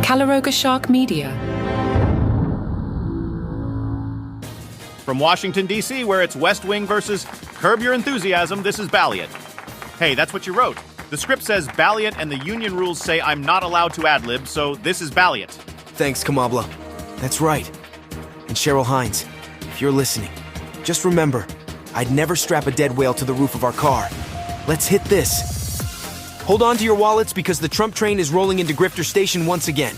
Calaroga Shark Media. From Washington, D.C., where it's West Wing versus Curb Your Enthusiasm, this is Ballot. Hey, that's what you wrote. The script says Ballot and the union rules say I'm not allowed to ad-lib, so this is Ballot. Thanks, Kamabla. That's right. And Cheryl Hines, if you're listening, just remember, I'd never strap a dead whale to the roof of our car. Let's hit this. Hold on to your wallets because the Trump train is rolling into Grifter Station once again.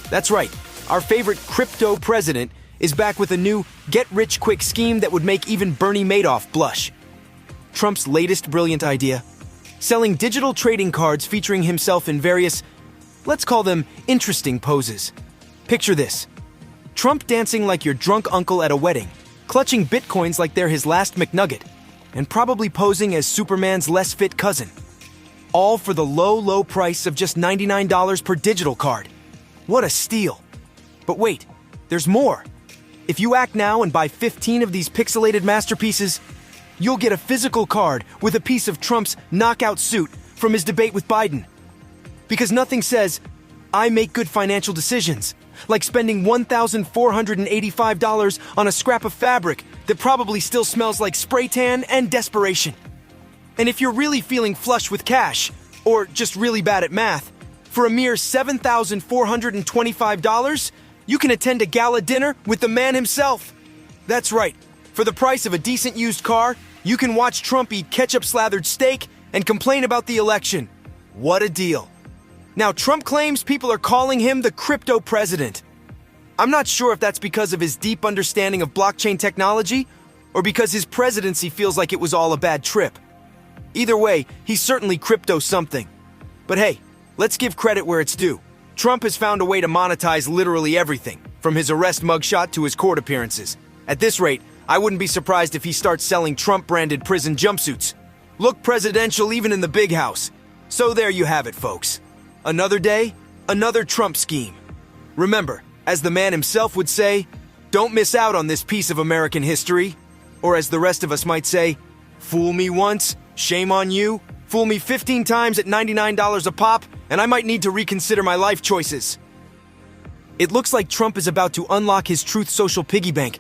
That's right, our favorite crypto president is back with a new get-rich-quick scheme that would make even Bernie Madoff blush. Trump's latest brilliant idea? Selling digital trading cards featuring himself in various, let's call them interesting poses. Picture this. Trump dancing like your drunk uncle at a wedding, clutching bitcoins like they're his last McNugget, and probably posing as Superman's less fit cousin. All for the low price of just $99 per digital card. What a steal. But wait, there's more. If you act now and buy 15 of these pixelated masterpieces, you'll get a physical card with a piece of Trump's knockout suit from his debate with Biden. Because nothing says, I make good financial decisions, like spending $1,485 on a scrap of fabric that probably still smells like spray tan and desperation. And if you're really feeling flush with cash, or just really bad at math, for a mere $7,425, you can attend a gala dinner with the man himself. That's right. For the price of a decent used car, you can watch Trump eat ketchup-slathered steak and complain about the election. What a deal. Now, Trump claims people are calling him the crypto president. I'm not sure if that's because of his deep understanding of blockchain technology or because his presidency feels like it was all a bad trip. Either way, he's certainly crypto something. But hey, let's give credit where it's due. Trump has found a way to monetize literally everything, from his arrest mugshot to his court appearances. At this rate, I wouldn't be surprised if he starts selling Trump-branded prison jumpsuits. Look presidential even in the big house. So there you have it, folks. Another day, another Trump scheme. Remember, as the man himself would say, don't miss out on this piece of American history. Or as the rest of us might say, fool me once, shame on you. Fool me 15 times at $99 a pop, and I might need to reconsider my life choices. It looks like Trump is about to unlock his Truth Social piggy bank.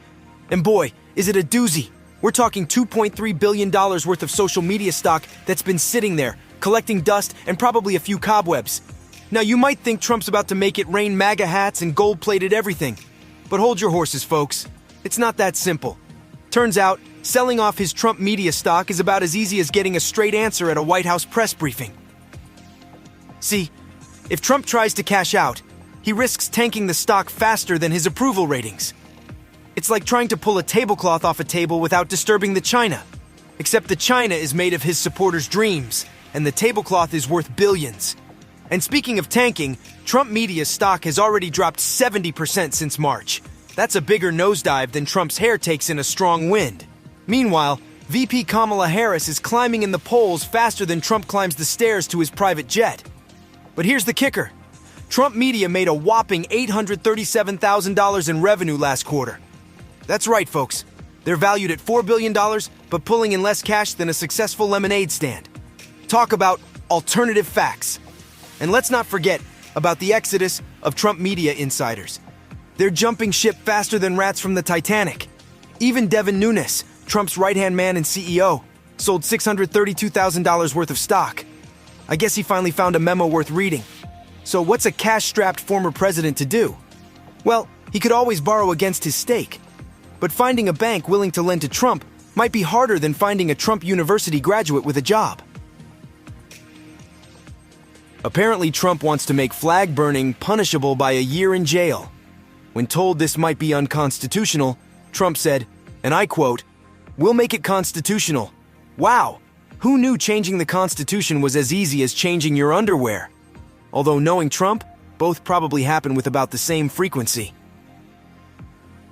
And boy, is it a doozy. We're talking $2.3 billion worth of social media stock that's been sitting there, collecting dust and probably a few cobwebs. Now, you might think Trump's about to make it rain MAGA hats and gold-plated everything. But hold your horses, folks. It's not that simple. Turns out, selling off his Trump media stock is about as easy as getting a straight answer at a White House press briefing. See, if Trump tries to cash out, he risks tanking the stock faster than his approval ratings. It's like trying to pull a tablecloth off a table without disturbing the china. Except the china is made of his supporters' dreams, and the tablecloth is worth billions. And speaking of tanking, Trump Media's stock has already dropped 70% since March. That's a bigger nosedive than Trump's hair takes in a strong wind. Meanwhile, VP Kamala Harris is climbing in the polls faster than Trump climbs the stairs to his private jet. But here's the kicker. Trump Media made a whopping $837,000 in revenue last quarter. That's right, folks. They're valued at $4 billion, but pulling in less cash than a successful lemonade stand. Talk about alternative facts. And let's not forget about the exodus of Trump Media insiders. They're jumping ship faster than rats from the Titanic. Even Devin Nunes, Trump's right-hand man and CEO, sold $632,000 worth of stock. I guess he finally found a memo worth reading. So what's a cash-strapped former president to do? Well, he could always borrow against his stake. But finding a bank willing to lend to Trump might be harder than finding a Trump University graduate with a job. Apparently, Trump wants to make flag burning punishable by a year in jail. When told this might be unconstitutional, Trump said, and I quote, "We'll make it constitutional." Wow! Who knew changing the Constitution was as easy as changing your underwear? Although knowing Trump, both probably happen with about the same frequency.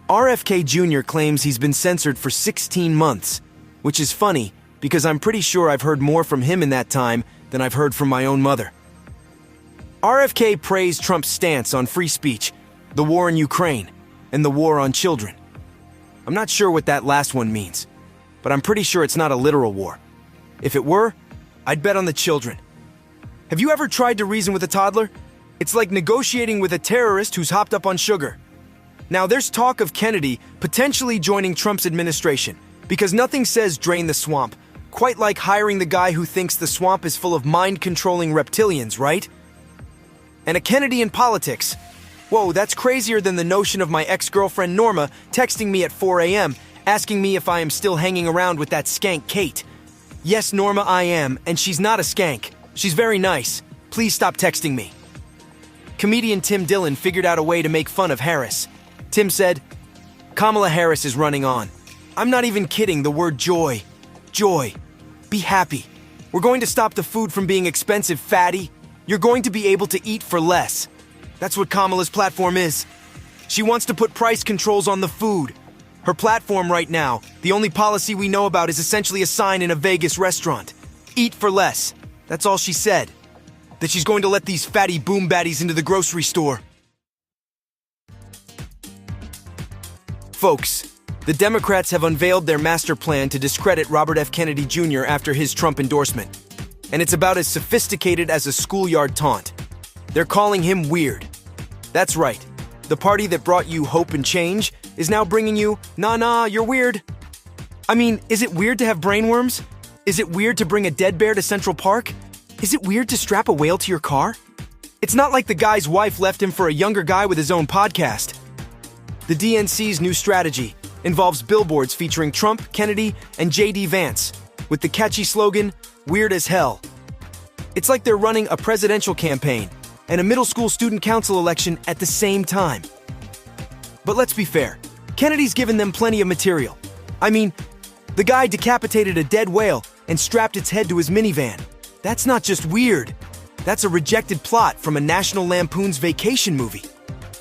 RFK Jr. claims he's been censored for 16 months, which is funny because I'm pretty sure I've heard more from him in that time than I've heard from my own mother. RFK praised Trump's stance on free speech, the war in Ukraine, and the war on children. I'm not sure what that last one means, but I'm pretty sure it's not a literal war. If it were, I'd bet on the children. Have you ever tried to reason with a toddler? It's like negotiating with a terrorist who's hopped up on sugar. Now, there's talk of Kennedy potentially joining Trump's administration, because nothing says drain the swamp, quite like hiring the guy who thinks the swamp is full of mind-controlling reptilians, right? And a Kennedy in politics. Whoa, that's crazier than the notion of my ex-girlfriend Norma texting me at 4 a.m., asking me if I am still hanging around with that skank Kate. Yes, Norma, I am, and she's not a skank. She's very nice. Please stop texting me. Comedian Tim Dillon figured out a way to make fun of Harris. Tim said, Kamala Harris is running on. I'm not even kidding, the word joy. Joy. Be happy. We're going to stop the food from being expensive, fatty. You're going to be able to eat for less. That's what Kamala's platform is. She wants to put price controls on the food. Her platform right now, the only policy we know about is essentially a sign in a Vegas restaurant. Eat for less. That's all she said. That she's going to let these fatty boom baddies into the grocery store. Folks, the Democrats have unveiled their master plan to discredit Robert F. Kennedy Jr. after his Trump endorsement. And it's about as sophisticated as a schoolyard taunt. They're calling him weird. That's right. The party that brought you hope and change is now bringing you, nah, you're weird. I mean, is it weird to have brainworms? Is it weird to bring a dead bear to Central Park? Is it weird to strap a whale to your car? It's not like the guy's wife left him for a younger guy with his own podcast. The DNC's new strategy involves billboards featuring Trump, Kennedy, and J.D. Vance, with the catchy slogan, Weird as Hell. It's like they're running a presidential campaign and a middle school student council election at the same time. But let's be fair, Kennedy's given them plenty of material. I mean, the guy decapitated a dead whale and strapped its head to his minivan. That's not just weird. That's a rejected plot from a National Lampoon's Vacation movie.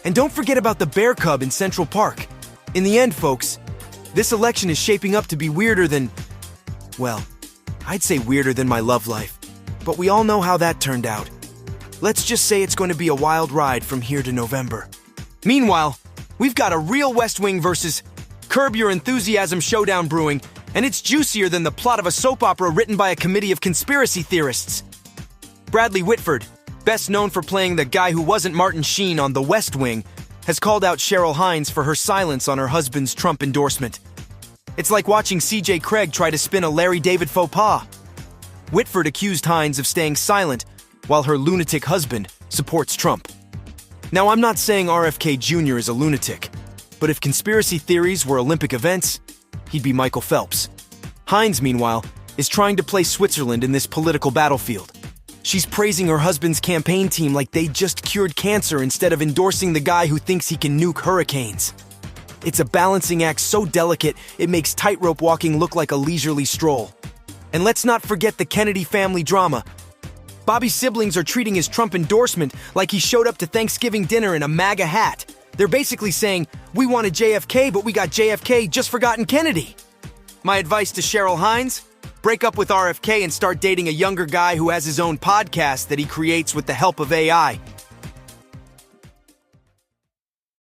And don't forget about the bear cub in Central Park. In the end, folks, this election is shaping up to be weirder than, well, I'd say weirder than my love life. But we all know how that turned out. Let's just say it's going to be a wild ride from here to November. Meanwhile, we've got a real West Wing versus Curb Your Enthusiasm showdown brewing, and it's juicier than the plot of a soap opera written by a committee of conspiracy theorists. Bradley Whitford, best known for playing the guy who wasn't Martin Sheen on The West Wing, has called out Cheryl Hines for her silence on her husband's Trump endorsement. It's like watching CJ Craig try to spin a Larry David faux pas. Whitford accused Hines of staying silent while her lunatic husband supports Trump. Now, I'm not saying RFK Jr. is a lunatic, but if conspiracy theories were Olympic events, he'd be Michael Phelps. Hines, meanwhile, is trying to play Switzerland in this political battlefield. She's praising her husband's campaign team like they just cured cancer instead of endorsing the guy who thinks he can nuke hurricanes. It's a balancing act so delicate it makes tightrope walking look like a leisurely stroll. And let's not forget the Kennedy family drama. Bobby's siblings are treating his Trump endorsement like he showed up to Thanksgiving dinner in a MAGA hat. They're basically saying, we wanted JFK, but we got JFK, just forgotten Kennedy. My advice to Cheryl Hines? Break up with RFK and start dating a younger guy who has his own podcast that he creates with the help of AI.